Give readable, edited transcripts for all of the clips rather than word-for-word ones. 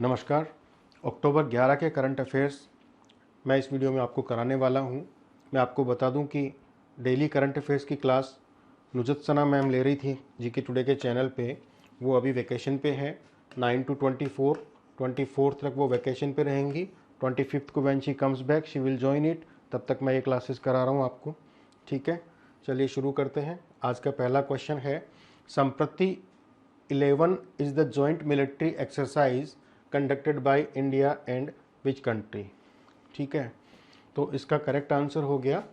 नमस्कार। अक्टूबर 11 के current affairs मैं इस वीडियो में आपको कराने वाला हूं। मैं आपको बता दूं कि डेली करंट अफेयर्स की क्लास नुजत सना मैम ले रही थी जीके टुडे के चैनल पे। वो अभी वेकेशन पे है 9 to 24 तक वो वेकेशन पे रहेंगी। 25 को when she comes back she will join it. तब तक मैं ये क्लासेस करा रहा हूँ आपको। ठीक है, चलिए शुरू करते हैं। आज का पहला क्वेश्चन है, संप्रति 11 is the joint military exercise conducted by India and which country. ठीक है, तो इसका करेक्ट आंसर हो गया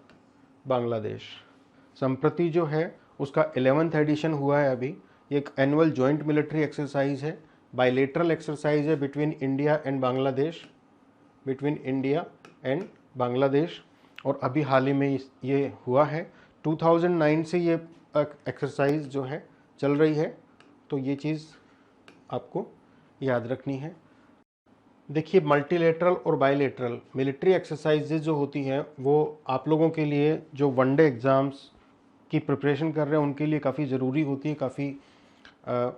बांग्लादेश। संप्रति जो है उसका 11th एडिशन हुआ है अभी। एक एनुअल जॉइंट मिलिट्री एक्सरसाइज है, बायलेटरल एक्सरसाइज है बिटवीन इंडिया एंड बांग्लादेश, और अभी हाल ही में ये हुआ है। 2009 से ये एक्सरसाइज जो है चल रही है, तो ये चीज़ आपको याद रखनी है। देखिए, मल्टीलेटरल और बायलेटरल मिलिट्री एक्सरसाइजेज जो होती हैं वो आप लोगों के लिए जो वनडे एग्ज़ाम्स की प्रिपरेशन कर रहे हैं उनके लिए काफ़ी ज़रूरी होती है, काफ़ी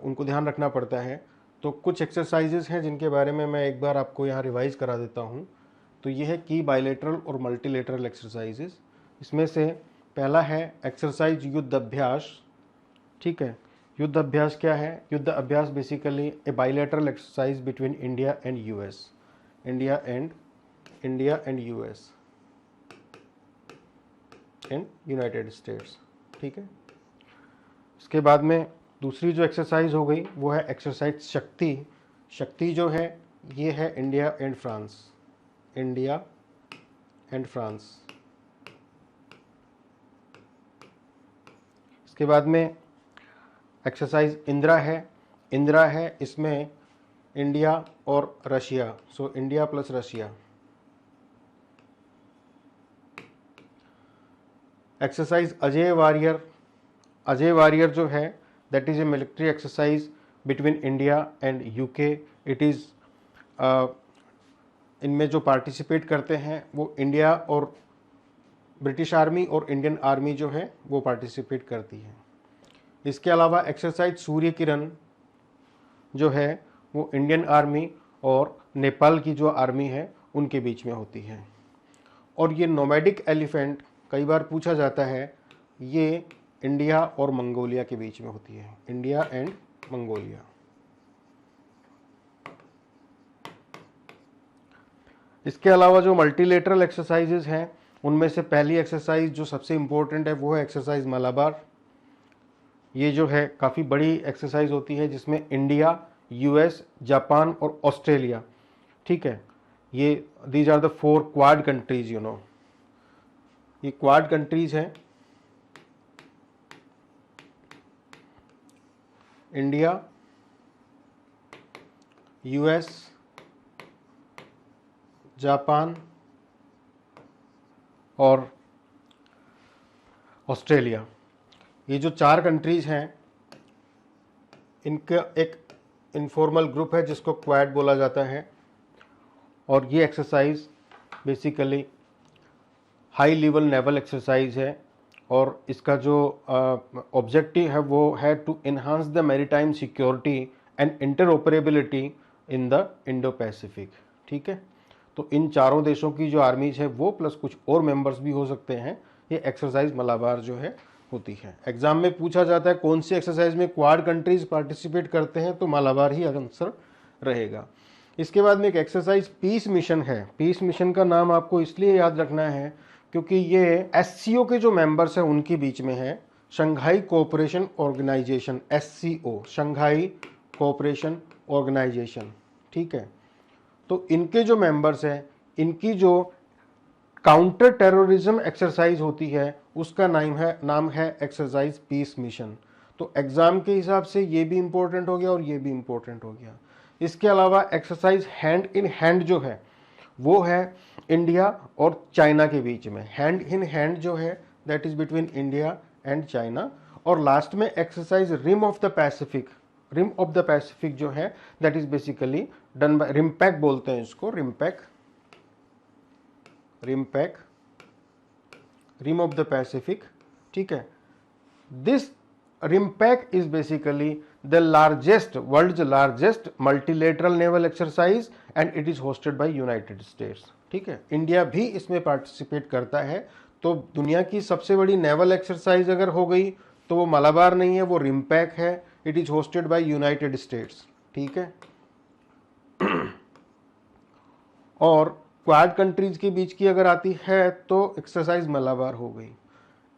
उनको ध्यान रखना पड़ता है। तो कुछ एक्सरसाइजेज हैं जिनके बारे में मैं एक बार आपको यहाँ रिवाइज़ करा देता हूँ। तो ये है कि बायलेटरल और मल्टीलेटरल एक्सरसाइजेज। इसमें से पहला है एक्सरसाइज युद्ध अभ्यास। ठीक है, युद्ध अभ्यास क्या है? युद्ध अभ्यास basically A bilateral exercise between India and US, India and US and United states. ठीक है, इसके बाद में दूसरी जो एक्सरसाइज हो गई वो है एक्सरसाइज शक्ति। शक्ति जो है ये है इंडिया एंड फ्रांस। इसके बाद में एक्सरसाइज इंदिरा है, इसमें इंडिया और Russia, so India plus Russia. Exercise Ajay warrior जो है that is a military exercise between India and UK. It is इनमें जो पार्टिसिपेट करते हैं वो इंडिया और ब्रिटिश आर्मी और इंडियन आर्मी जो है वो पार्टिसिपेट करती है। इसके अलावा एक्सरसाइज सूर्य किरण जो है वो इंडियन आर्मी और नेपाल की जो आर्मी है उनके बीच में होती है। और ये नोमैडिक एलिफेंट कई बार पूछा जाता है, ये इंडिया और मंगोलिया के बीच में होती है, इंडिया एंड मंगोलिया। इसके अलावा जो मल्टीलेटरल एक्सरसाइजेज हैं उनमें से पहली एक्सरसाइज जो सबसे इम्पोर्टेंट है वो है एक्सरसाइज मलाबार। ये जो है काफ़ी बड़ी एक्सरसाइज होती है जिसमें इंडिया, यूएस, जापान और ऑस्ट्रेलिया, ठीक है, ये these are the 4 Quad countries, ये क्वाड कंट्रीज हैं। इंडिया, यूएस, जापान और ऑस्ट्रेलिया। ये जो 4 कंट्रीज़ हैं इनका एक इनफॉर्मल ग्रुप है जिसको क्वाड बोला जाता है। और ये exercise basically high level naval exercise है और इसका जो ऑब्जेक्टिव है वो है to enhance the maritime security and interoperability in the Indo Pacific. ठीक है, तो इन चारों देशों की जो आर्मीज है वो प्लस कुछ और मेंबर्स भी हो सकते हैं, ये एक्सरसाइज मलाबार जो है होती है। एग्जाम में पूछा जाता है कौन सी एक्सरसाइज में क्वाड कंट्रीज पार्टिसिपेट करते हैं, तो मलाबार ही आंसर रहेगा। इसके बाद में एक एक्सरसाइज पीस मिशन है। पीस मिशन का नाम आपको इसलिए याद रखना है क्योंकि ये एससीओ के जो मेंबर्स हैं उनके बीच में है, Shanghai Cooperation Organisation, SCO, Shanghai Cooperation Organisation. ठीक है, तो इनके जो मेंबर्स हैं इनकी जो काउंटर टेररिज्म एक्सरसाइज होती है उसका नाम है एक्सरसाइज पीस मिशन। तो एग्जाम के हिसाब से ये भी इंपॉर्टेंट हो गया और ये भी इंपॉर्टेंट हो गया। इसके अलावा एक्सरसाइज हैंड इन हैंड जो है वो है इंडिया और चाइना के बीच में। हैंड इन हैंड जो है that is between India and China. और लास्ट में exercise rim of the Pacific जो है that is basically done by RIMPAC, बोलते हैं इसको, रिम ऑफ द पैसिफिक। ठीक है, this RIMPAC is basically the world's largest multilateral naval exercise and it is hosted by United States. ठीक है, India भी इसमें पार्टिसिपेट करता है। तो दुनिया की सबसे बड़ी नेवल एक्सरसाइज अगर हो गई तो वो मलाबार नहीं है, वो RIMPAC है। It is hosted by United states. ठीक है, और क्वाड कंट्रीज के बीच की अगर आती है तो एक्सरसाइज मलाबार हो गई।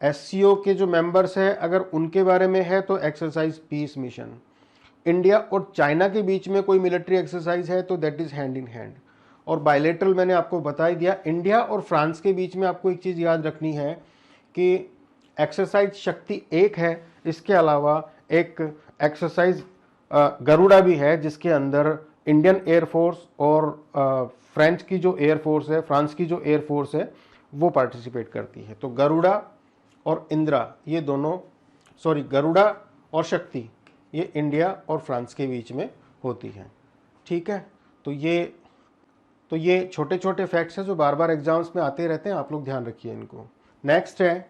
SCO के जो मेंबर्स हैं अगर उनके बारे में है तो एक्सरसाइज पीस मिशन। इंडिया और चाइना के बीच में कोई मिलिट्री एक्सरसाइज है तो that is hand in hand. और बायलेटरल मैंने आपको बता ही दिया। इंडिया और फ्रांस के बीच में आपको एक चीज़ याद रखनी है कि एक्सरसाइज शक्ति एक है, इसके अलावा एक एक्सरसाइज गरुड़ा भी है जिसके अंदर इंडियन एयरफोर्स और फ्रेंच की जो एयरफोर्स है, फ्रांस की जो एयरफोर्स है वो पार्टिसिपेट करती है। तो गरुड़ा और इंदिरा ये दोनों, गरुड़ा और शक्ति ये इंडिया और फ्रांस के बीच में होती है। ठीक है, तो ये छोटे छोटे फैक्ट्स हैं जो बार बार एग्जाम्स में आते रहते हैं, आप लोग ध्यान रखिए इनको। नेक्स्ट है,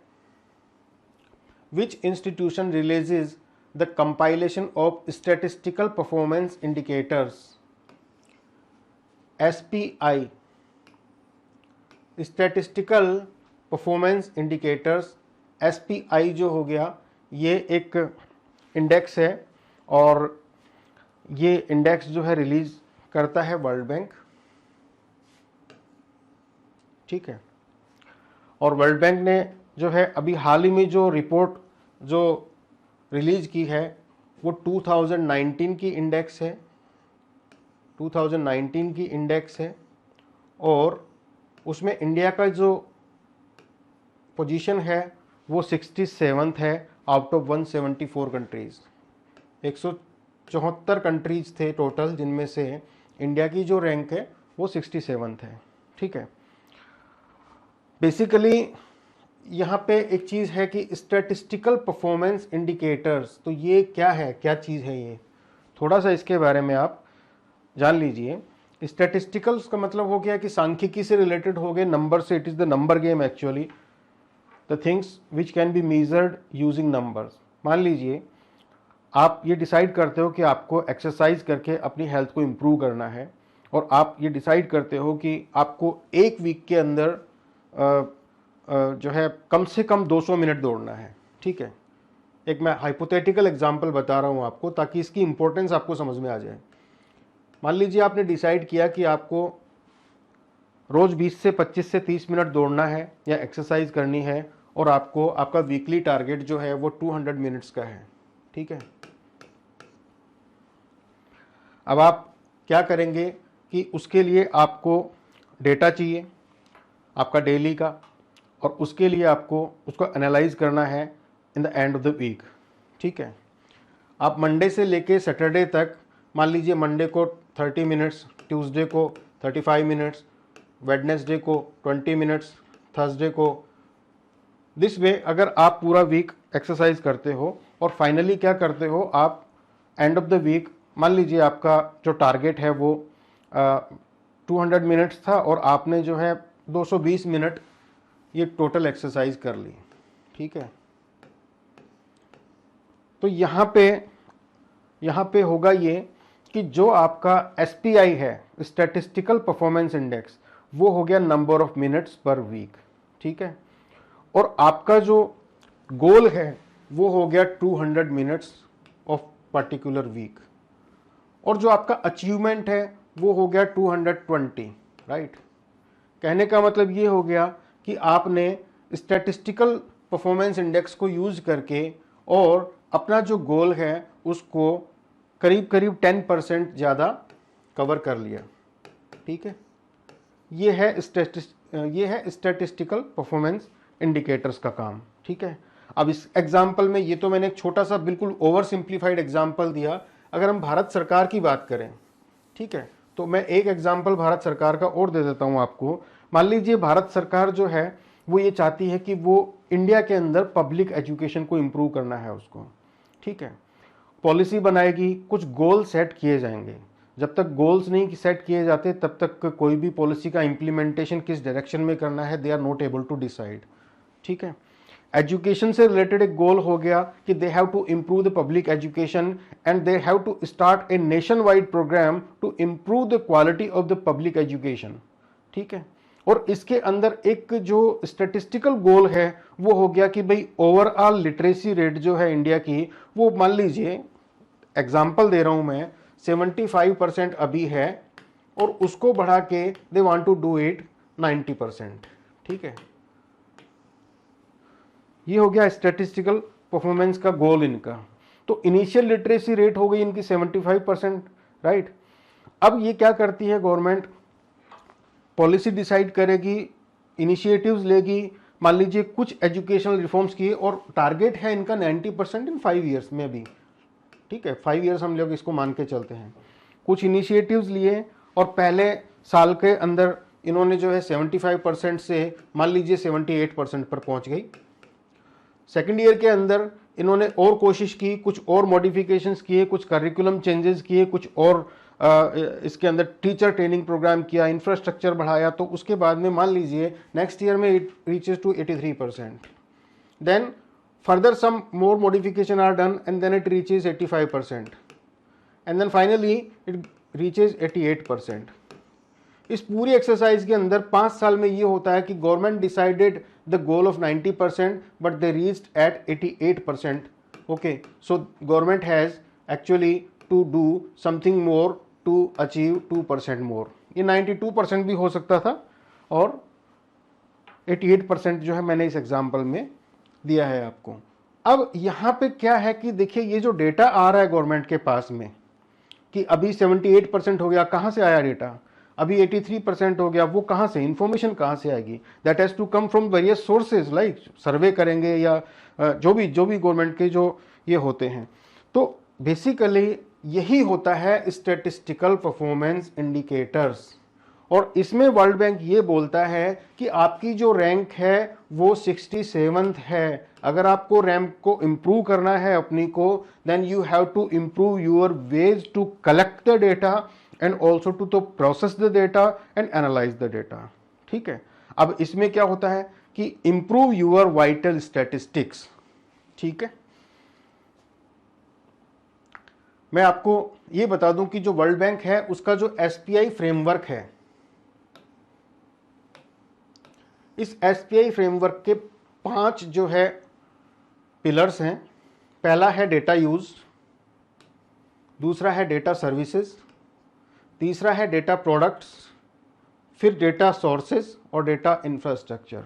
which institution releases the compilation of statistical performance indicators? SPI, statistical performance indicators. SPI जो हो गया ये एक इंडेक्स है और ये इंडेक्स जो है रिलीज करता है वर्ल्ड बैंक। ठीक है, और वर्ल्ड बैंक ने जो है अभी हाल ही में जो रिपोर्ट जो रिलीज की है वो 2019 की इंडेक्स है, 2019 की इंडेक्स है। और उसमेमें इंडिया का जो पोजीशन है वो 67th है आउट ऑफ 174 कंट्रीज। 174 कंट्रीज थे टोटल, जिनमें से इंडिया की जो रैंक है वो 67th है। ठीक है, बेसिकली यहाँ पे एक चीज़ है कि स्टैटिस्टिकल परफॉर्मेंस इंडिकेटर्स, तो ये क्या है, क्या चीज़ है ये, थोड़ा सा इसके बारे में आप जान लीजिए। स्टैटिस्टिकल्स का मतलब हो गया कि सांख्यिकी से रिलेटेड हो गए, नंबर से। It is the number game actually, the things which can be measured using numbers. मान लीजिए आप ये डिसाइड करते हो कि आपको एक्सरसाइज करके अपनी हेल्थ को इम्प्रूव करना है, और आप ये डिसाइड करते हो कि आपको एक वीक के अंदर जो है कम से कम 200 मिनट दौड़ना है। ठीक है, एक मैं हाइपोथेटिकल एग्जांपल बता रहा हूँ आपको ताकि इसकी इंपॉर्टेंस आपको समझ में आ जाए। मान लीजिए आपने डिसाइड किया कि आपको रोज़ 20 से 25 से 30 मिनट दौड़ना है या एक्सरसाइज करनी है, और आपको आपका वीकली टारगेट जो है वो 200 मिनट्स का है। ठीक है, अब आप क्या करेंगे कि उसके लिए आपको डेटा चाहिए आपका डेली का, और उसके लिए आपको उसको एनालाइज करना है in the end of the week. ठीक है, आप मंडे से लेके सैटरडे तक, मान लीजिए मंडे को 30 मिनट्स, ट्यूसडे को 35 मिनट्स, वेडनेसडे को 20 मिनट्स, थर्सडे को, दिस वे अगर आप पूरा वीक एक्सरसाइज करते हो और फाइनली क्या करते हो, आप एंड ऑफ द वीक, मान लीजिए आपका जो टारगेट है वो 200 मिनट्स था और आपने जो है 220 मिनट ये टोटल एक्सरसाइज कर ली। ठीक है, तो यहाँ पे होगा ये कि जो आपका SPI है, स्टैटिस्टिकल परफॉर्मेंस इंडेक्स, वो हो गया number of minutes per week. ठीक है, और आपका जो गोल है वो हो गया 200 मिनट्स ऑफ पर्टिकुलर वीक, और जो आपका अचीवमेंट है वो हो गया 220। राइट, कहने का मतलब ये हो गया कि आपने स्टैटिस्टिकल परफॉर्मेंस इंडेक्स को यूज करके और अपना जो गोल है उसको करीब करीब 10% ज़्यादा कवर कर लिया। ठीक है, ये है स्टैटिस्टिकल परफॉर्मेंस इंडिकेटर्स का काम। ठीक है, अब इस एग्जाम्पल में, ये तो मैंने एक छोटा सा बिल्कुल ओवर सिंप्लीफाइड एग्जाम्पल दिया। अगर हम भारत सरकार की बात करें, ठीक है, तो मैं एक एग्जाम्पल भारत सरकार का और दे देता हूं आपको। मान लीजिए भारत सरकार जो है वो ये चाहती है कि वो इंडिया के अंदर पब्लिक एजुकेशन को इम्प्रूव करना है उसको। ठीक है, पॉलिसी बनाएगी, कुछ गोल सेट किए जाएंगे। जब तक गोल्स नहीं सेट किए जाते तब तक कोई भी पॉलिसी का इम्प्लीमेंटेशन किस डायरेक्शन में करना है, they are not able to decide. ठीक है, एजुकेशन से रिलेटेड एक गोल हो गया कि they have to improve the public education and they have to start a nation wide programme to improve the quality of the public education. ठीक है, और इसके अंदर एक जो स्टैटिस्टिकल गोल है वो हो गया कि भाई ओवरऑल लिटरेसी रेट जो है इंडिया की, वो मान लीजिए एग्जाम्पल दे रहा हूं मैं, 75% अभी है और उसको बढ़ा के they want to do it 90%। ठीक है, ये हो गया स्टैटिस्टिकल परफॉर्मेंस का गोल इनका। तो इनिशियल लिटरेसी रेट हो गई इनकी 75%, राइट। अब ये क्या करती है गवर्नमेंट, पॉलिसी डिसाइड करेगी, इनिशिएटिव्स लेगी, मान लीजिए कुछ एजुकेशनल रिफॉर्म्स किए और टारगेट है इनका 90% इन 5 ईयर्स में भी। ठीक है, 5 ईयर्स हम लोग इसको मान के चलते हैं। कुछ इनिशिएटिव्स लिए और पहले साल के अंदर इन्होंने जो है 75% से मान लीजिए 78% पर पहुंच गई। सेकेंड ईयर के अंदर इन्होंने और कोशिश की, कुछ और मॉडिफिकेशंस किए, कुछ करिकुलम चेंजेस किए, कुछ और इसके अंदर टीचर ट्रेनिंग प्रोग्राम किया, इंफ्रास्ट्रक्चर बढ़ाया, तो उसके बाद में मान लीजिए नेक्स्ट ईयर में it reaches to 83%। Then further some more modification are done and then it reaches 85% and then finally it reaches 88%। इस पूरी एक्सरसाइज के अंदर 5 साल में ये होता है कि government decided the goal of 90% but they reached at 88%। Okay, so government has actually to do something more to achieve 2% more. ये 92% भी हो सकता था और 88% जो है मैंने इस एग्जाम्पल में दिया है आपको। अब यहाँ पे क्या है कि देखिए ये जो डेटा आ रहा है गवर्नमेंट के पास में कि अभी 78% हो गया, कहाँ से आया डेटा, अभी 83% हो गया, वो कहाँ से, इंफॉर्मेशन कहाँ से आएगी, that has to come from various sources, like survey करेंगे या जो भी गवर्नमेंट के जो ये होते हैं। तो बेसिकली यही होता है स्टैटिस्टिकल परफॉर्मेंस इंडिकेटर्स। और इसमें वर्ल्ड बैंक ये बोलता है कि आपकी जो रैंक है वो 67th है। अगर आपको रैंक को इम्प्रूव करना है अपनी को, then you have to improve your ways to collect the data and also to तो process the data and analyze the data. ठीक है, अब इसमें क्या होता है कि इम्प्रूव योर वाइटल स्टैटिस्टिक्स। ठीक है, मैं आपको ये बता दूं कि जो वर्ल्ड बैंक है उसका जो एसपीआई फ्रेमवर्क है, इस एसपीआई फ्रेमवर्क के 5 जो है पिलर्स हैं। पहला है डेटा यूज, दूसरा है डेटा सर्विसेज, तीसरा है डेटा प्रोडक्ट्स, फिर डेटा सोर्सेज और डेटा इंफ्रास्ट्रक्चर।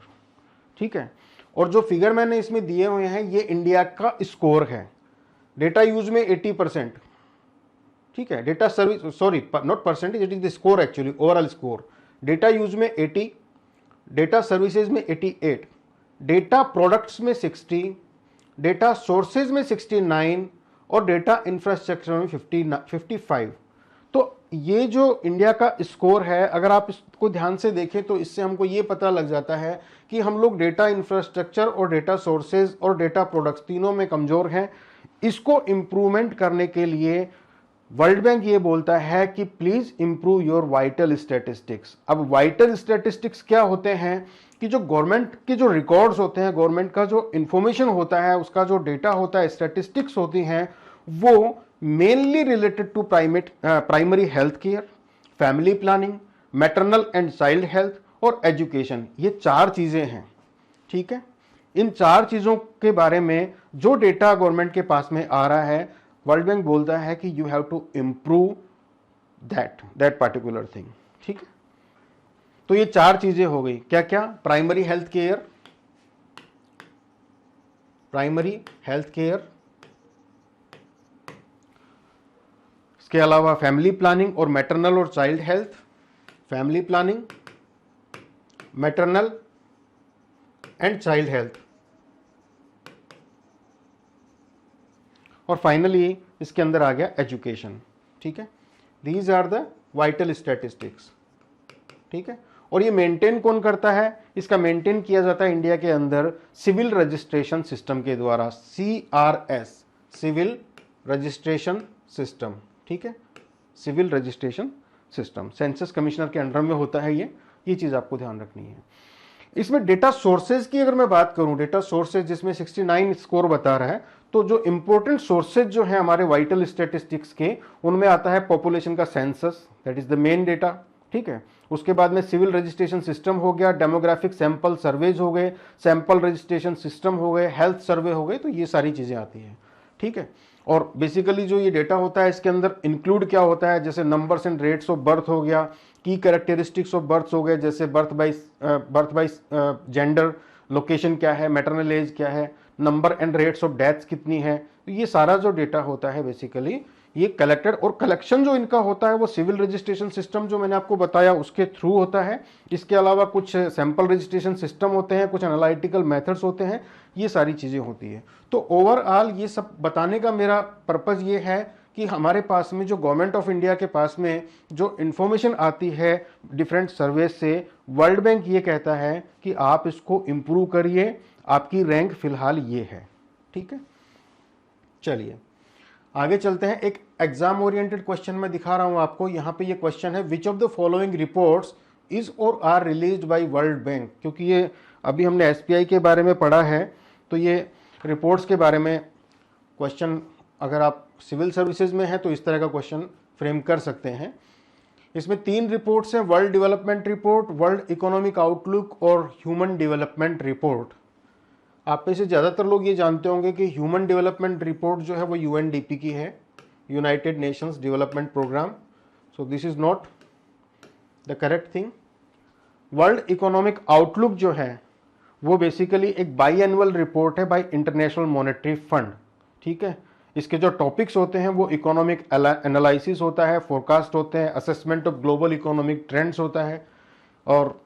ठीक है, और जो फिगर मैंने इसमें दिए हुए हैं ये इंडिया का स्कोर है। डेटा यूज में 80%, ठीक है, data service, sorry not percentage, it is the score actually, overall score. Data use में 80, डेटा सर्विसेज में 88, डेटा प्रोडक्ट्स में 60, डेटा सोर्सेज में 69 और डेटा इंफ्रास्ट्रक्चर में 55। तो ये जो इंडिया का स्कोर है, अगर आप इसको ध्यान से देखें तो इससे हमको ये पता लग जाता है कि हम लोग डेटा इंफ्रास्ट्रक्चर और डेटा सोर्सेज और डेटा प्रोडक्ट्स तीनों में कमजोर हैं। इसको इम्प्रूवमेंट करने के लिए वर्ल्ड बैंक ये बोलता है कि please improve your vital statistics. अब वाइटल स्टैटिस्टिक्स क्या होते हैं कि जो गवर्नमेंट के जो रिकॉर्ड्स होते हैं, गवर्नमेंट का जो इंफॉर्मेशन होता है, उसका जो डेटा होता है, स्टैटिस्टिक्स होती हैं, वो mainly related to primary health care, family planning, maternal and child health और एजुकेशन। ये 4 चीजें हैं। ठीक है, इन 4 चीजों के बारे में जो डेटा गवर्नमेंट के पास में आ रहा है, वर्ल्ड बैंक बोलता है कि you have to improve that particular thing. ठीक है, तो ये 4 चीजें हो गई, क्या क्या, प्राइमरी हेल्थ केयर, इसके अलावा फैमिली प्लानिंग और मैटरनल और child health, family planning, maternal and child health, और फाइनली इसके अंदर आ गया एजुकेशन। ठीक है, these are the vital statistics. ठीक है, और ये मेंटेन कौन करता है, इसका मेंटेन किया जाता है इंडिया के अंदर सिविल रजिस्ट्रेशन सिस्टम के द्वारा, CRS, सिविल रजिस्ट्रेशन सिस्टम। ठीक है, civil registration system census commissioner के अंडर में होता है ये चीज आपको ध्यान रखनी है। इसमें डेटा सोर्सेज की अगर मैं बात करूं, डेटा सोर्सेज जिसमें 69 स्कोर बता रहा है, तो जो इंपॉर्टेंट सोर्सेज जो है हमारे वाइटल स्टैटिस्टिक्स के, उनमें आता है पॉपुलेशन का census, that is the main data, ठीक है। उसके बाद में सिविल रजिस्ट्रेशन सिस्टम हो गया, डेमोग्राफिक सैंपल सर्वेज हो गए, सैंपल रजिस्ट्रेशन सिस्टम हो गए, हेल्थ सर्वे हो गए, तो ये सारी चीजें आती हैं, ठीक है। और बेसिकली जो ये डेटा होता है इसके अंदर इंक्लूड क्या होता है, जैसे numbers and rates of birth हो गया, की कैरेक्टरिस्टिक्स ऑफ बर्थ हो गए, जैसे बर्थ बाई जेंडर, लोकेशन क्या है, मैटरनल एज क्या है, number and rates of deaths कितनी है, तो ये सारा जो डेटा होता है बेसिकली ये कलेक्टेड, और कलेक्शन जो इनका होता है वो सिविल रजिस्ट्रेशन सिस्टम जो मैंने आपको बताया उसके थ्रू होता है। इसके अलावा कुछ सैंपल रजिस्ट्रेशन सिस्टम होते हैं, कुछ एनालिटिकल मेथड्स होते हैं, ये सारी चीज़ें होती है। तो ओवरऑल ये सब बताने का मेरा पर्पज़ ये है कि हमारे पास में जो गवर्नमेंट ऑफ इंडिया के पास में जो इंफॉर्मेशन आती है डिफरेंट सर्वे से, वर्ल्ड बैंक ये कहता है कि आप इसको इम्प्रूव करिए, आपकी रैंक फिलहाल ये है, ठीक है। चलिए आगे चलते हैं। एक एग्जाम ओरिएंटेड क्वेश्चन मैं दिखा रहा हूं आपको, यहां पे ये क्वेश्चन है, which of the following reports is or are released by World Bank. क्योंकि ये अभी हमने एसपीआई के बारे में पढ़ा है, तो ये रिपोर्ट्स के बारे में क्वेश्चन अगर आप सिविल सर्विसेज में हैं तो इस तरह का क्वेश्चन फ्रेम कर सकते हैं। इसमें 3 रिपोर्ट्स हैं, world development report, world Economic outlook और ह्यूमन डेवलपमेंट रिपोर्ट। आप में से ज़्यादातर लोग ये जानते होंगे कि ह्यूमन डेवलपमेंट रिपोर्ट जो है वो यूएनडीपी की है, United Nations Development Programme, so this is not the correct thing. World Economic Outlook जो है वो बेसिकली एक बाई एनुअल रिपोर्ट है बाय इंटरनेशनल मॉनेटरी फंड, ठीक है। इसके जो टॉपिक्स होते हैं वो इकोनॉमिक एनालिसिस होता है, फोरकास्ट होते हैं, assessment of global economic trends होता है, और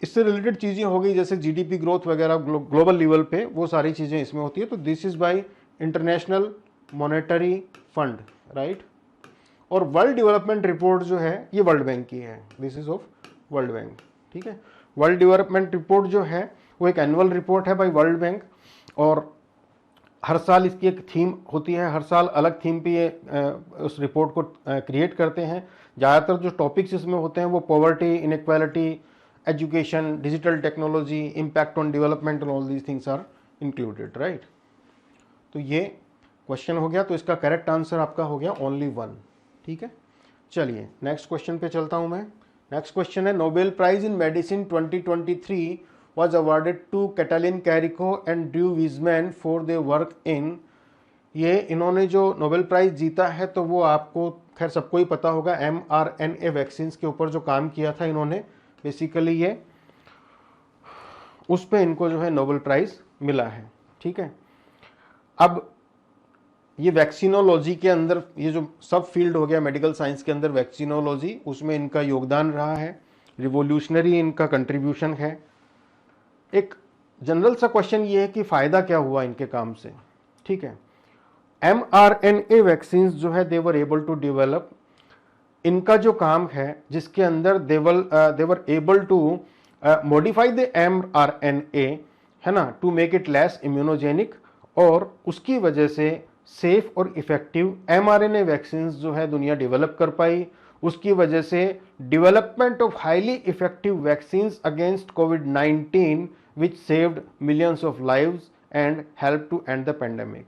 इससे रिलेटेड चीज़ें हो गई जैसे जीडीपी ग्रोथ वगैरह ग्लोबल लेवल पे, वो सारी चीज़ें इसमें होती है। तो this is by International Monetary fund, right. और वर्ल्ड डेवलपमेंट रिपोर्ट जो है ये वर्ल्ड बैंक की है, this is of world bank, ठीक है। वर्ल्ड डेवलपमेंट रिपोर्ट जो है वो एक एनुअल रिपोर्ट है बाय वर्ल्ड बैंक, और हर साल इसकी एक थीम होती है, हर साल अलग थीम पे ये उस रिपोर्ट को क्रिएट करते हैं। ज़्यादातर जो टॉपिक्स इसमें होते हैं वो poverty, inequality, education, digital technology, impact on development and all these things are included, right. तो ये क्वेश्चन हो गया, तो इसका करेक्ट आंसर आपका हो गया ओनली 1, ठीक है। चलिए नेक्स्ट क्वेश्चन पे चलता हूं मैं। नेक्स्ट क्वेश्चन है, Nobel Prize in medicine 2023 was awarded to Katalin Kariko and Drew Weissman for their work in. ये इन्होंने जो नोबेल प्राइज जीता है तो वो आपको खैर सबको ही पता होगा, mRNA वैक्सीन के ऊपर जो काम किया था इन्होंने, बेसिकली ये उस पे इनको जो है नोबेल प्राइज मिला है, ठीक है। अब ये वैक्सीनोलॉजी के अंदर ये जो सब फील्ड हो गया मेडिकल साइंस के अंदर वैक्सीनोलॉजी, उसमें इनका योगदान रहा है, रिवोल्यूशनरी इनका कंट्रीब्यूशन है। एक जनरल सा क्वेश्चन ये है कि फ़ायदा क्या हुआ इनके काम से, ठीक है। mRNA वैक्सीन्स जो है they were able to develop, इनका जो काम है जिसके अंदर they were able to modify the mRNA, है ना, to make it less immunogenic, और उसकी वजह से सेफ और इफेक्टिव mRNA वैक्सीन्स जो है दुनिया डेवलप कर पाई। उसकी वजह से development of highly effective vaccines against कोविड-19 which saved millions of lives and help to end the pandemic.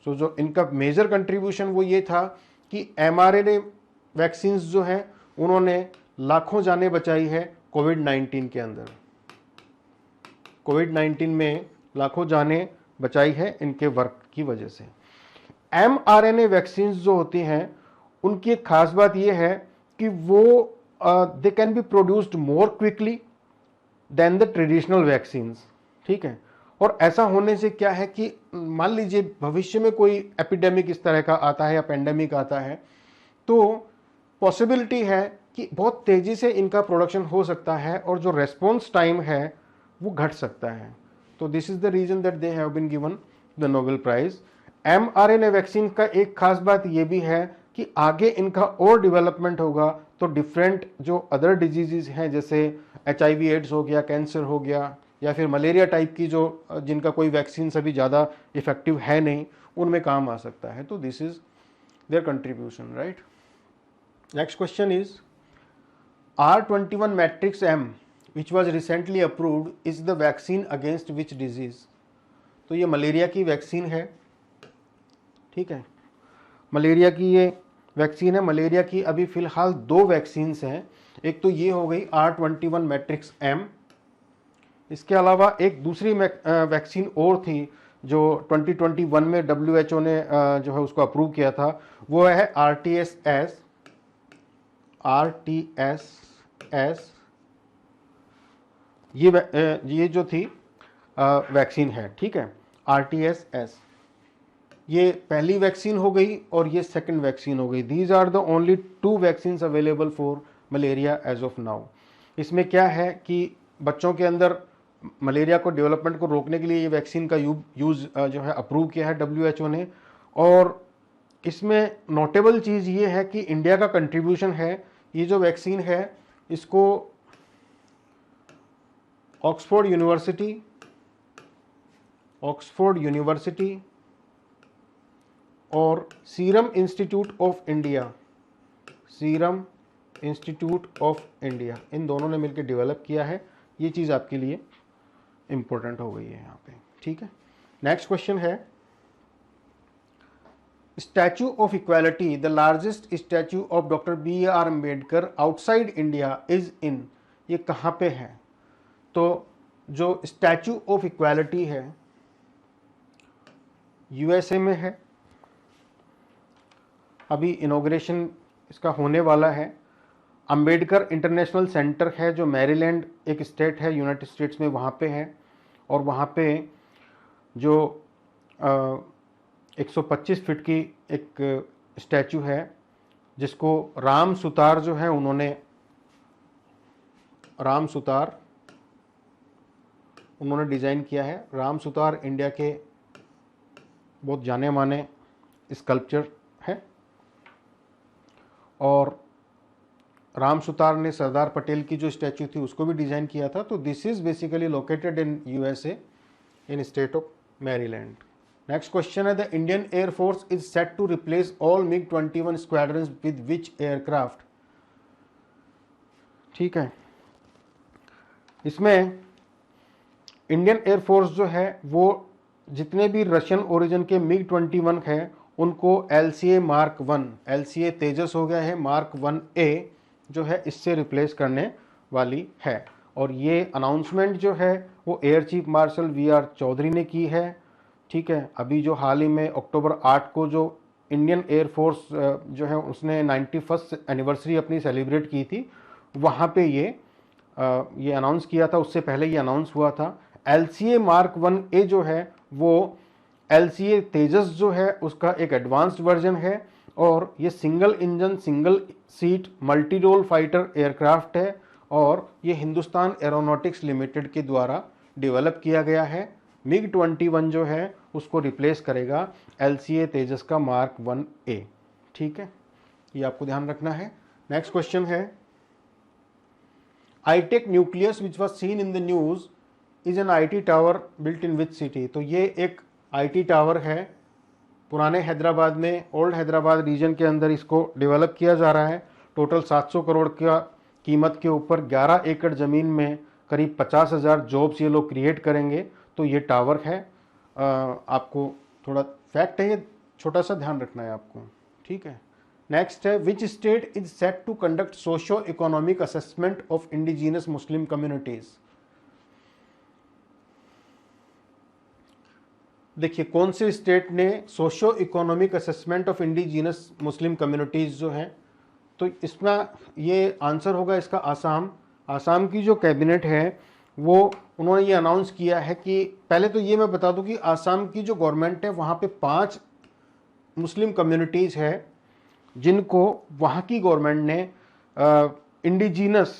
So जो इनका मेजर कंट्रीब्यूशन वो ये था कि mRNA वैक्सीन्स जो है उन्होंने लाखों जानें बचाई है कोविड-19 के अंदर, कोविड-19 में लाखों जानें बचाई है इनके वर्क की वजह से। mRNA वैक्सीन्स जो होती हैं उनकी एक खास बात यह है कि वो they can be produced more quickly than the traditional vaccines, ठीक है। और ऐसा होने से क्या है कि मान लीजिए भविष्य में कोई एपिडेमिक इस तरह का आता है या पेंडेमिक आता है, तो पॉसिबिलिटी है कि बहुत तेज़ी से इनका प्रोडक्शन हो सकता है और जो रेस्पॉन्स टाइम है वो घट सकता है। तो this is the reason that they have been given the Nobel Prize. mRNA vaccine का एक खास बात ये भी है कि आगे इनका और डेवलपमेंट होगा तो डिफरेंट जो अदर डिजीज़ हैं जैसे HIV एड्स हो गया, कैंसर हो गया, या फिर मलेरिया टाइप की जो जिनका कोई वैक्सीन अभी ज़्यादा इफेक्टिव है नहीं, उनमें काम आ सकता है। तो this is there contribution, right. Next question is R21 matrix M which was recently approved is the vaccine against which disease. तो ये मलेरिया की वैक्सीन है, ठीक है, मलेरिया की ये वैक्सीन है। मलेरिया की अभी फिलहाल 2 वैक्सीन्स हैं, एक तो ये हो गई R21 मैट्रिक्स M, इसके अलावा एक दूसरी वैक्सीन और थी जो 2021 में WHO ने जो है उसको अप्रूव किया था, वो है RTS ये जो थी वैक्सीन है, ठीक है, RTS ये पहली वैक्सीन हो गई और ये सेकंड वैक्सीन हो गई। These are the only 2 vaccines available for malaria as of now. इसमें क्या है कि बच्चों के अंदर मलेरिया को डेवलपमेंट को रोकने के लिए ये वैक्सीन का यूज़ जो है अप्रूव किया है WHO ने। और इसमें नोटेबल चीज़ ये है कि इंडिया का कंट्रीब्यूशन है। ये जो वैक्सीन है इसको ऑक्सफोर्ड यूनिवर्सिटी और serum institute of India in दोनों ने मिलकर डेवलप किया है। ये चीज़ आपके लिए इंपॉर्टेंट हो गई है यहाँ पे, ठीक है। नेक्स्ट क्वेश्चन है, statue of equality the largest statue of doctor BAR Ambedkar outside India is in, ये कहाँ पे है? तो जो स्टैचू ऑफ इक्वालिटी है USA में है, अभी इनॉग्रेशन इसका होने वाला है। अंबेडकर इंटरनेशनल सेंटर है जो मैरीलैंड एक स्टेट है यूनाइटेड स्टेट्स में, वहाँ पे है। और वहाँ पे जो 125 फीट की एक स्टैचू है जिसको राम सुतार जो है उन्होंने डिज़ाइन किया है। राम सुतार इंडिया के बहुत जाने माने स्कल्पचर है और राम सुतार ने सरदार पटेल की जो स्टैचू थी उसको भी डिज़ाइन किया था। तो this is basically located in USA in state of Maryland. Next question है, the Indian Air Force is set to replace all MiG-21 squadrons with which aircraft, ठीक है। इसमें इंडियन एयरफोर्स जो है वो जितने भी रशियन ओरिजिन के MiG-21 हैं उनको LCA Mark 1, LCA तेजस हो गया है, Mark 1A जो है इससे रिप्लेस करने वाली है। और ये अनाउंसमेंट जो है वो Air Chief Marshal VR Chaudhari ने की है, ठीक है। अभी जो हाल ही में अक्टूबर 8 को जो इंडियन एयरफोर्स जो है उसने 91st एनिवर्सरी अपनी सेलिब्रेट की थी, वहाँ पे ये अनाउंस किया था। उससे पहले ये अनाउंस हुआ था। LCA Mark 1A जो है वो LCA तेजस जो है उसका एक एडवांस्ड वर्जन है और ये single engine single seat multi role fighter aircraft है और ये हिंदुस्तान एरोनॉटिक्स लिमिटेड के द्वारा डेवलप किया गया है। MiG-21 जो है उसको रिप्लेस करेगा LCA तेजस का Mark 1A, ठीक है, ये आपको ध्यान रखना है। नेक्स्ट क्वेश्चन है, ITEC nucleus which was seen in the news is an IT tower built in which city. तो ये एक IT टावर है पुराने हैदराबाद में, ओल्ड हैदराबाद रीजन के अंदर इसको डेवलप किया जा रहा है। टोटल 700 करोड़ का कीमत के ऊपर 11 एकड़ ज़मीन में करीब 50,000 जॉब्स ये लोग क्रिएट करेंगे। तो ये टावर है, आपको थोड़ा फैक्ट है, ये छोटा सा ध्यान रखना है आपको, ठीक है। नेक्स्ट है, which state is set to conduct socio economic assessment of indigenous Muslim communities. देखिए कौन से स्टेट ने socio economic assessment of indigenous Muslim communities जो हैं, तो इसमें ये आंसर होगा इसका आसाम। आसाम की जो कैबिनेट है वो उन्होंने ये अनाउंस किया है कि पहले तो ये मैं बता दूं कि आसाम की जो गवर्नमेंट है वहाँ पे 5 मुस्लिम कम्युनिटीज़ है जिनको वहाँ की गवर्नमेंट ने इंडिजिनस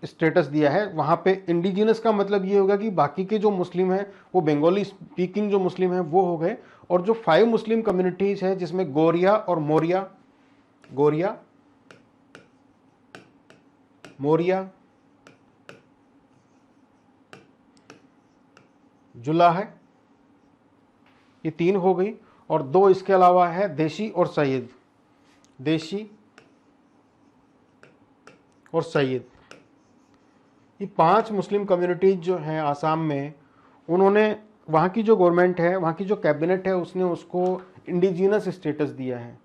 स्टेटस दिया है। वहाँ पे इंडिजिनस का मतलब ये होगा कि बाकी के जो मुस्लिम हैं वो बंगाली स्पीकिंग जो मुस्लिम हैं वो हो गए, और जो 5 मुस्लिम कम्युनिटीज़ हैं जिसमें गोरिया और मोरिया जुला है, ये 3 हो गई, और 2 इसके अलावा है देशी और सैयद। ये 5 मुस्लिम कम्युनिटीज जो हैं आसाम में, उन्होंने, वहाँ की जो गवर्नमेंट है, वहाँ की जो कैबिनेट है, उसने उसको इंडिजिनस स्टेटस दिया है।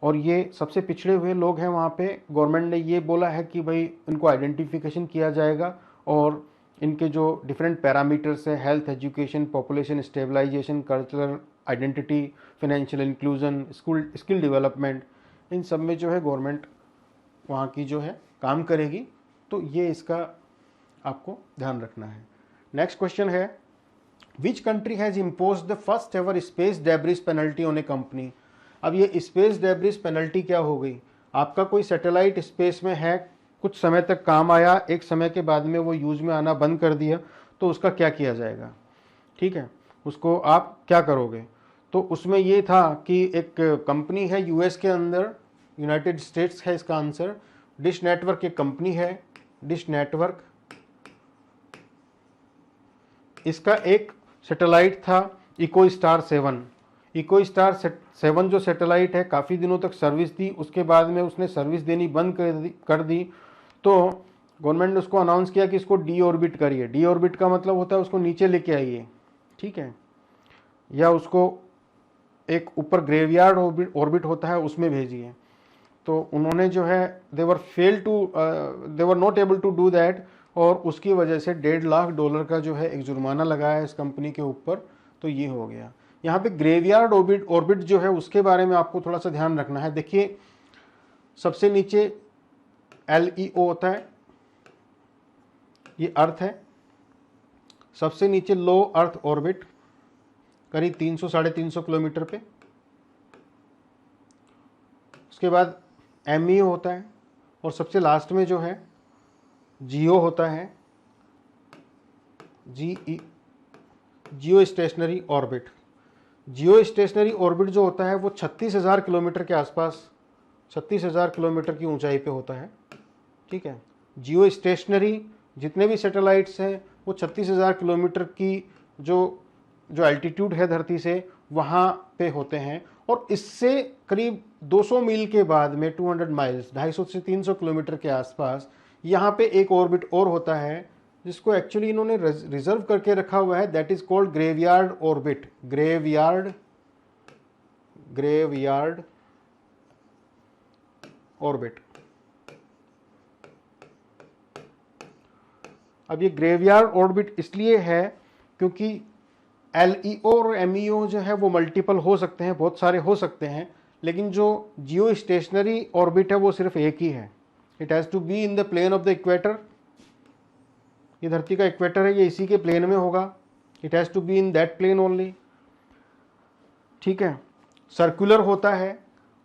और ये सबसे पिछड़े हुए लोग हैं वहाँ पे। गवर्नमेंट ने ये बोला है कि भाई इनको आइडेंटिफिकेशन किया जाएगा और इनके जो डिफरेंट पैरामीटर्स है, health, education, population stabilization, cultural identity, financial inclusion, skill development, इन सब में जो है गवर्नमेंट वहाँ की जो है काम करेगी। तो ये इसका आपको ध्यान रखना है। नेक्स्ट क्वेश्चन है, which country has impose the first ever space debris penalty on A company. अब ये स्पेस डेब्रिस पेनल्टी क्या हो गई? आपका कोई सैटेलाइट स्पेस में है, कुछ समय तक काम आया, एक समय के बाद में वो यूज में आना बंद कर दिया, तो उसका क्या किया जाएगा? ठीक है, उसको आप क्या करोगे? तो उसमें ये था कि एक कंपनी है यूएस के अंदर, यूनाइटेड स्टेट्स है इसका आंसर। डिश नेटवर्क एक कंपनी है, डिश नेटवर्क, इसका एक सैटेलाइट था इकोस्टार 7। इकोस्टार 7 जो सैटेलाइट है काफ़ी दिनों तक सर्विस दी, उसके बाद में उसने सर्विस देनी बंद कर दी। तो गवर्नमेंट ने उसको अनाउंस किया कि इसको डी ऑर्बिट करिए। डी ऑर्बिट का मतलब होता है उसको नीचे लेके आइए, ठीक है, या उसको एक ऊपर ग्रेवयार्ड ऑर्बिट होता है उसमें भेजिए। तो उन्होंने जो है they were not able to do that, और उसकी वजह से $1.5 लाख का जो है एक जुर्माना लगाया इस कंपनी के ऊपर। तो ये हो गया। यहाँ पे ग्रेवयार्ड ऑर्बिट जो है उसके बारे में आपको थोड़ा सा ध्यान रखना है। देखिए, सबसे नीचे LEO होता है, ये अर्थ है। सबसे नीचे लो अर्थ ऑर्बिट करीब 300-350 किलोमीटर पे। उसके बाद MEO होता है, और सबसे लास्ट में जो है जियो होता है, जियो स्टेशनरी ऑर्बिट। जियो स्टेशनरी ऑर्बिट जो होता है वो 36,000 किलोमीटर के आसपास, 36,000 किलोमीटर की ऊंचाई पे होता है, ठीक है। जियो स्टेशनरी जितने भी सैटेलाइट्स हैं वो 36,000 किलोमीटर की जो एल्टीट्यूड है धरती से, वहाँ पे होते हैं। और इससे करीब 200 मील के बाद में 200 माइल्स, 250 से 300 किलोमीटर के आसपास, यहाँ पे एक ऑर्बिट और होता है जिसको एक्चुअली इन्होंने रिजर्व करके रखा हुआ है, that is called graveyard orbit. Graveyard orbit. अब ये ग्रेवयार्ड ऑर्बिट इसलिए है क्योंकि LEO और MEO जो है वो मल्टीपल हो सकते हैं, बहुत सारे हो सकते हैं, लेकिन जो जियो स्टेशनरी ऑर्बिट है वो सिर्फ एक ही है। It has to be in the plane of the equator. ये धरती का इक्वेटर है, ये इसी के प्लेन में होगा। It has to be in that plane only, ठीक है। सर्कुलर होता है,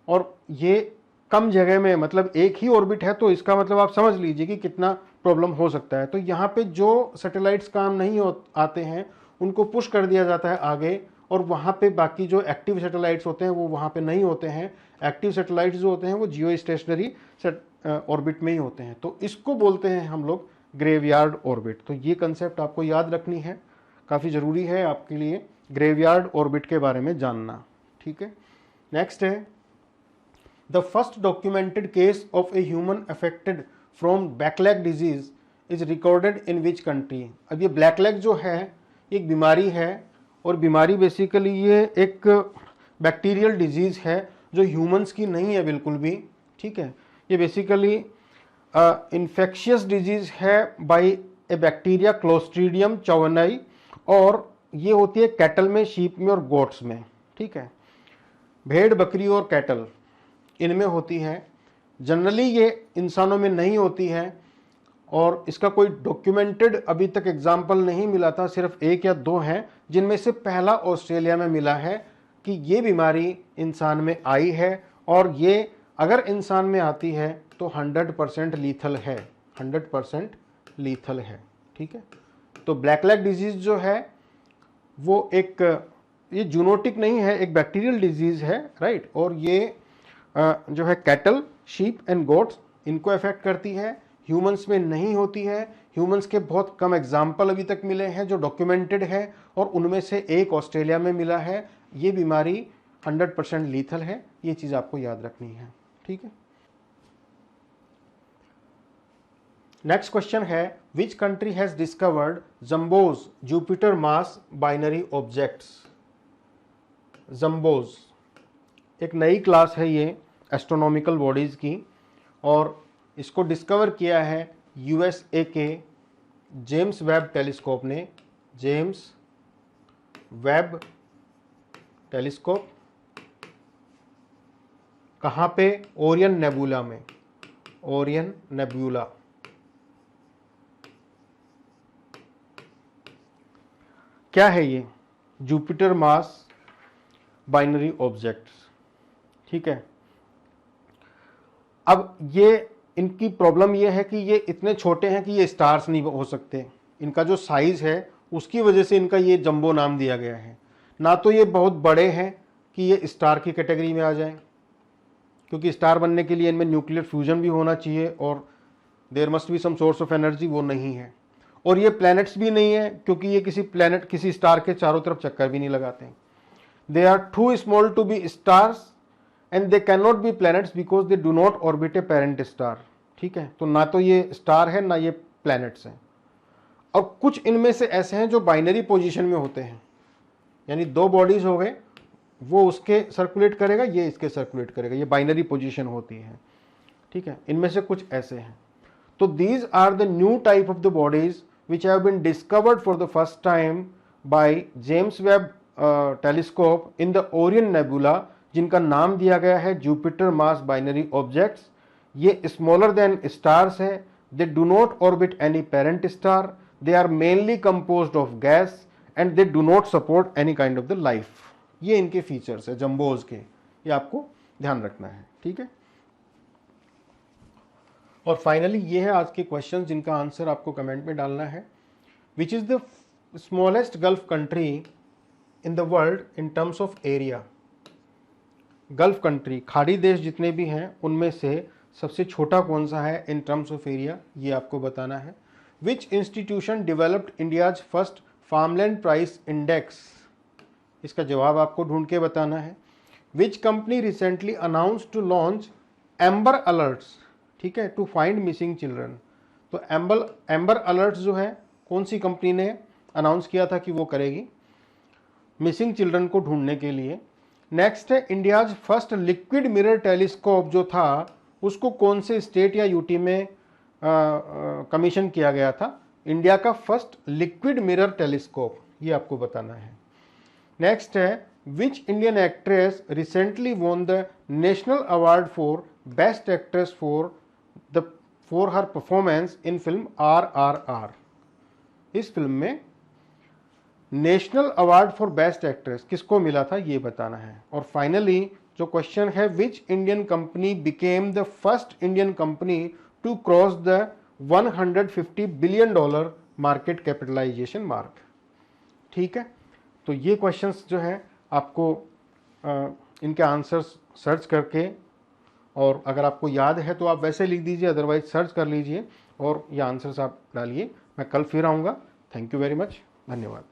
और ये कम जगह में, मतलब एक ही ऑर्बिट है, तो इसका मतलब आप समझ लीजिए कि कितना प्रॉब्लम हो सकता है। तो यहाँ पे जो सैटेलाइट्स काम नहीं आते हैं उनको पुश कर दिया जाता है आगे, और वहाँ पे बाकी जो एक्टिव सैटेलाइट्स होते हैं वो वहाँ पे नहीं होते हैं। एक्टिव सैटेलाइट्स जो होते हैं वो जियो स्टेशनरी ऑर्बिट में ही होते हैं। तो इसको बोलते हैं हम लोग ग्रेवयार्ड ऑर्बिट। तो ये कंसेप्ट आपको याद रखनी है, काफ़ी ज़रूरी है आपके लिए ग्रेवयार्ड ऑर्बिट के बारे में जानना, ठीक है। नेक्स्ट है, the first documented case of a human affected from blackleg disease is recorded in which country. अब ये ब्लैकलेग जो है एक बीमारी है, और बीमारी बेसिकली ये एक बैक्टीरियल डिजीज़ है जो ह्यूमंस की नहीं है बिल्कुल भी, ठीक है। ये बेसिकली इन्फेक्शियस डिजीज़ है बाय ए बैक्टीरिया क्लोस्ट्रीडियम चौवनाई, और ये होती है कैटल में, शीप में और गोट्स में, ठीक है। भेड़, बकरी और कैटल इनमें होती है। जनरली ये इंसानों में नहीं होती है, और इसका कोई डॉक्यूमेंटेड अभी तक एग्जाम्पल नहीं मिला था, सिर्फ 1 या 2 हैं, जिनमें से पहला ऑस्ट्रेलिया में मिला है कि ये बीमारी इंसान में आई है, और ये अगर इंसान में आती है तो 100% लीथल है, 100% लीथल है, ठीक है। तो ब्लैकलेग डिजीज़ जो है वो ये जूनोटिक नहीं है, एक बैक्टीरियल डिजीज़ है, राइट। और ये जो है कैटल, शीप एंड गोट्स, इनको अफेक्ट करती है, ह्यूमंस में नहीं होती है। ह्यूमंस के बहुत कम एग्जाम्पल अभी तक मिले हैं जो डॉक्यूमेंटेड है, और उनमें से एक ऑस्ट्रेलिया में मिला है। ये बीमारी 100% लीथल है, ये चीज़ आपको याद रखनी है, ठीक है। नेक्स्ट क्वेश्चन है, which country has discovered Jumbos Jupiter mass binary objects. Jumbos एक नई क्लास है ये एस्ट्रोनॉमिकल बॉडीज की, और इसको डिस्कवर किया है यूएसए के जेम्स वेब टेलीस्कोप ने। जेम्स वेब टेलीस्कोप कहाँ पे? ओरियन नेबुला में। Orion nebula. क्या है ये? Jupiter mass binary objects. ठीक है, अब ये इनकी प्रॉब्लम ये है कि ये इतने छोटे हैं कि ये स्टार्स नहीं हो सकते। इनका जो साइज है उसकी वजह से इनका ये जंबो नाम दिया गया है। ना तो ये बहुत बड़े हैं कि ये स्टार की कैटेगरी में आ जाएं, क्योंकि स्टार बनने के लिए इनमें न्यूक्लियर फ्यूजन भी होना चाहिए और there must be some source of energy, वो नहीं है। और ये प्लैनेट्स भी नहीं है, क्योंकि ये किसी स्टार के चारों तरफ चक्कर भी नहीं लगाते। They are too small to be stars and they can not be planets because they do not orbit a parent star. ठीक है, तो ना तो ये स्टार है ना ये प्लैनेट्स हैं। और कुछ इनमें से ऐसे हैं जो बाइनरी पोजीशन में होते हैं, यानी दो बॉडीज हो गए, वो उसके सर्कुलेट करेगा, ये इसके सर्कुलेट करेगा, ये बाइनरी पोजीशन होती है। ठीक है, इनमें से कुछ ऐसे हैं। तो these are the new type of the bodies which have been discovered for the first time by James Webb Telescope in the Orion Nebula, जिनका नाम दिया गया है जुपिटर मास बाइनरी ऑब्जेक्ट्स। ये स्मॉलर देन स्टार्स है, they do not orbit any parent star, they are mainly composed of gas and they do not support any kind of the life. ये इनके features है जंबोज के, ये आपको ध्यान रखना है। ठीक है, और फाइनली ये है आज के क्वेश्चन जिनका आंसर आपको कमेंट में डालना है। Which is the smallest gulf country in the world in terms of area. Gulf country, खाड़ी देश जितने भी हैं उनमें से सबसे छोटा कौन सा है इन टर्म्स ऑफ एरिया, ये आपको बताना है। Which institution developed India's first farmland price index, इसका जवाब आपको ढूंढ के बताना है। Which company recently announce to launch Amber alerts, ठीक है, टू फाइंड मिसिंग चिल्ड्रन। तो एम्बर अलर्ट्स जो है कौन सी कंपनी ने अनाउंस किया था कि वो करेगी मिसिंग चिल्ड्रन को ढूंढने के लिए। नेक्स्ट है India's first liquid mirror telescope जो था उसको कौन से स्टेट या यूटी में कमीशन किया गया था। इंडिया का फर्स्ट लिक्विड मिरर टेलीस्कोप, ये आपको बताना है। नेक्स्ट है which Indian actress recently won the national award for best actress for her performance in film RRR। इस फिल्म में national award for best actress किसको मिला था ये बताना है। और फाइनली जो क्वेश्चन है which Indian company became the first Indian company to cross the $150 billion market capitalisation mark. ठीक है, तो ये क्वेश्चंस जो है आपको इनके आंसर्स सर्च करके, और अगर आपको याद है तो आप वैसे लिख दीजिए, अदरवाइज सर्च कर लीजिए और ये आंसर्स आप डालिए। मैं कल फिर आऊँगा। थैंक यू वेरी मच, धन्यवाद।